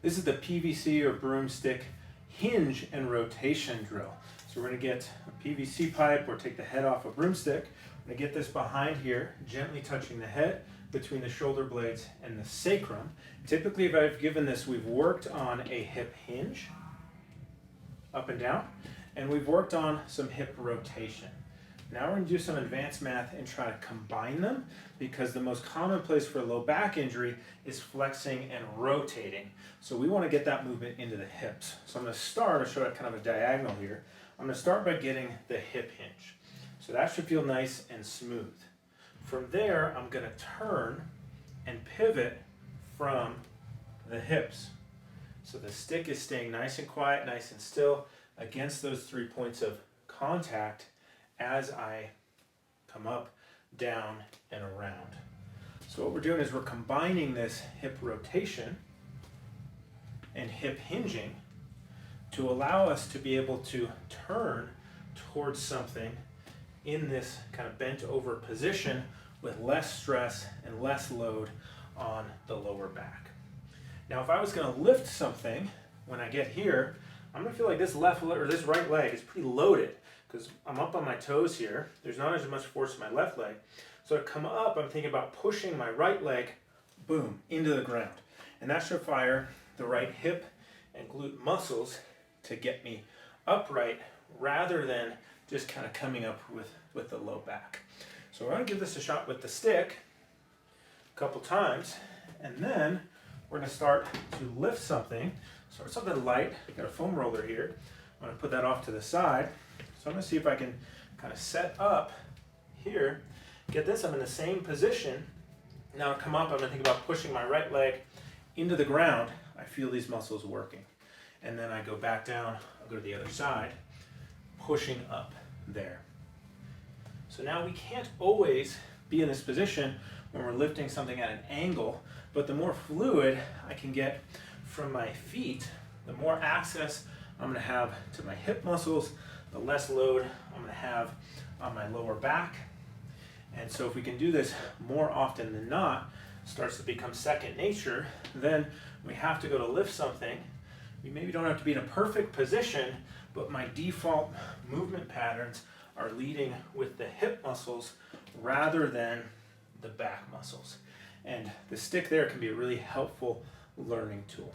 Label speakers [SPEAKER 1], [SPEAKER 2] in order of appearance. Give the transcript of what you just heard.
[SPEAKER 1] This is the PVC or broomstick hinge and rotation drill. So we're going to get a PVC pipe or take the head off a broomstick. I'm going to get this behind here, gently touching the head between the shoulder blades and the sacrum. Typically, if I've given this, we've worked on a hip hinge, up and down, and we've worked on some hip rotation. Now we're going to do some advanced math and try to combine them, because the most common place for a low back injury is flexing and rotating. So we want to get that movement into the hips. So I'm going to start, I'll show you kind of a diagonal here. I'm going to start by getting the hip hinge. So that should feel nice and smooth. From there, I'm going to turn and pivot from the hips. So the stick is staying nice and quiet, nice and still against those 3 points of contact as I come up, down, and around. So what we're doing is we're combining this hip rotation and hip hinging to allow us to be able to turn towards something in this kind of bent over position with less stress and less load on the lower back. Now if I was going to lift something, when I get here, I'm going to feel like this left or this right leg is pretty loaded, because I'm up on my toes here. There's not as much force in my left leg. So to come up, I'm thinking about pushing my right leg, boom, into the ground. And that should fire the right hip and glute muscles to get me upright rather than just kind of coming up with the low back. So we're going to give this a shot with the stick a couple times, and then we're going to start to lift something. Start something light. I've got a foam roller here. I'm going to put that off to the side. So I'm going to see if I can kind of set up here. Get this, I'm in the same position. Now to come up, I'm going to think about pushing my right leg into the ground. I feel these muscles working. And then I go back down, I'll go to the other side, pushing up there. So now we can't always be in this position when we're lifting something at an angle, but the more fluid I can get from my feet, the more access I'm going to have to my hip muscles, the less load I'm going to have on my lower back. And so if we can do this more often than not, starts to become second nature, then we have to go to lift something. We maybe don't have to be in a perfect position, but my default movement patterns are leading with the hip muscles rather than the back muscles. And the stick there can be a really helpful learning tool.